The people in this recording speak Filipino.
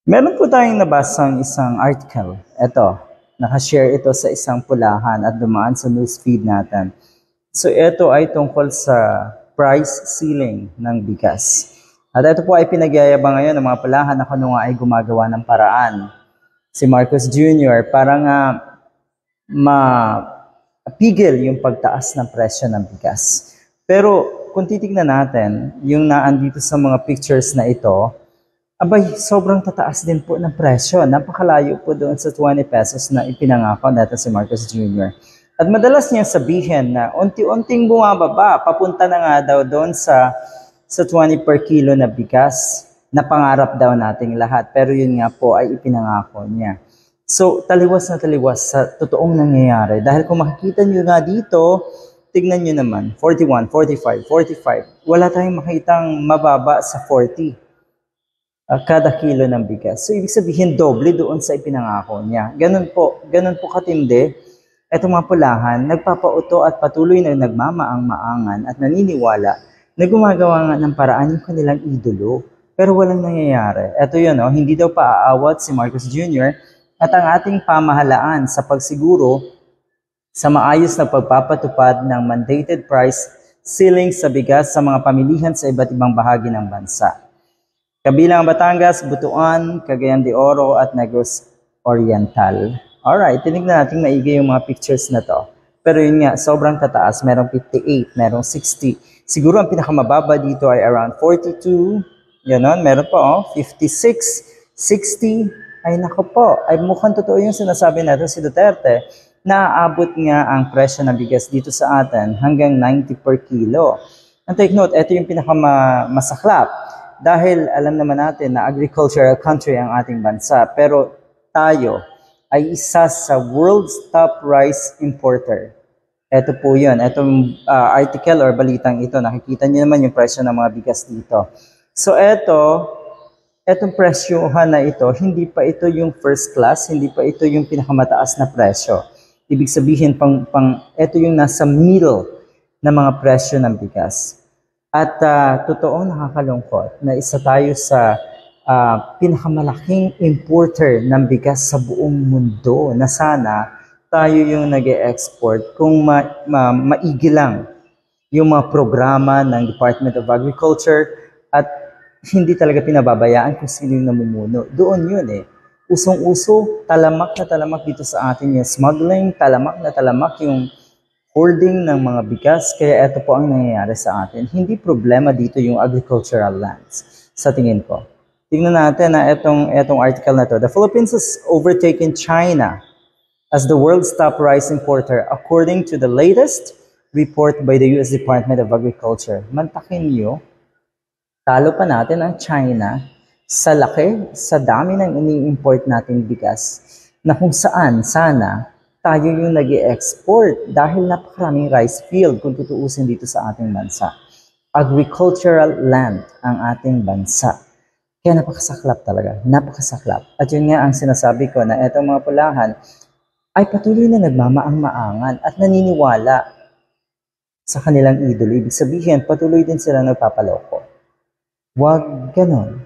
Meron po tayong nabasang isang article. Ito, nakashare ito sa isang pulahan at dumaan sa newsfeed natin. So ito ay tungkol sa price ceiling ng bigas. At ito po ay pinagyayabang ngayon ng mga pulahan na kung ay gumagawa ng paraan. Si Marcos Jr. para nga mapigil yung pagtaas ng presyo ng bigas. Pero kung titignan natin, yung naandito sa mga pictures na ito, abay, sobrang tataas din po ng presyo. Napakalayo po doon sa 20 pesos na ipinangako natin si Marcos Jr. At madalas niya sabihin na unti-unting bumababa, papunta na nga daw doon sa 20 per kilo na bigas na pangarap daw nating lahat. Pero yun nga po ay ipinangako niya. So, taliwas na taliwas sa totoong nangyayari. Dahil kung makikita nyo nga dito, tignan nyo naman, 41, 45, 45. Wala tayong makitang mababa sa 40. Kada kilo ng bigas. So, ibig sabihin, doble doon sa ipinangako niya. Ganun po katindi. Etong mga pulahan, nagpapauto at patuloy na nagmamaang-maangan at naniniwala na gumagawa nga ng paraan yung kanilang idolo. Pero walang nangyayari. Ito yun, hindi daw paaawat si Marcos Jr. at ang ating pamahalaan sa pagsiguro sa maayos na pagpapatupad ng mandated price ceiling sa bigas sa mga pamilihan sa iba't ibang bahagi ng bansa. Kabilang Batangas, Butuan, Cagayan de Oro at Negros Oriental. Alright, tinignan natin maigi yung mga pictures na to. Pero yun nga, sobrang tataas. Merong 58, merong 60. Siguro ang pinakamababa dito ay around 42. Ganon, meron pa 56, 60. Ay nako po, ay mukhang totoo yung sinasabi natin si Duterte. Naaabot nga ang presyo ng bigas dito sa atin hanggang 90 per kilo. And take note, ito yung pinakamasaklap. Dahil alam naman natin na agricultural country ang ating bansa, pero tayo ay isa sa world's top rice importer. Ito po yun. Itong article or balitang ito, nakikita niyo naman yung presyo ng mga bigas dito. So etong presyohan na ito, hindi pa ito yung first class, hindi pa ito yung pinakamataas na presyo. Ibig sabihin, ito yung nasa middle na mga presyo ng bigas. At totoong nakakalungkot na isa tayo sa pinakamalaking importer ng bigas sa buong mundo na sana tayo yung nag-e-export kung maigi lang yung mga programa ng Department of Agriculture at hindi talaga pinababayaan kung sino yung namumuno. Doon yun Usong-uso, talamak na talamak dito sa atin yung smuggling, talamak na talamak yung hoarding ng mga bigas, kaya ito po ang nangyayari sa atin. Hindi problema dito yung agricultural lands, sa tingin ko. Tingnan natin na itong article na to. The Philippines has overtaken China as the world's top rice importer according to the latest report by the U.S. Department of Agriculture. Mantakin nyo, talo pa natin ang China sa laki, sa dami ng ini-import nating bigas na kung saan sana tayo yung nag-i-export dahil napakaraming rice field kung tutuusin dito sa ating bansa. Agricultural land ang ating bansa. Kaya napakasaklap talaga, napakasaklap. At yun nga ang sinasabi ko na etong mga pulahan ay patuloy na nagmamaang-maangan at naniniwala sa kanilang idolo. Ibig sabihin, patuloy din sila nagpapaloko. Huwag ganon.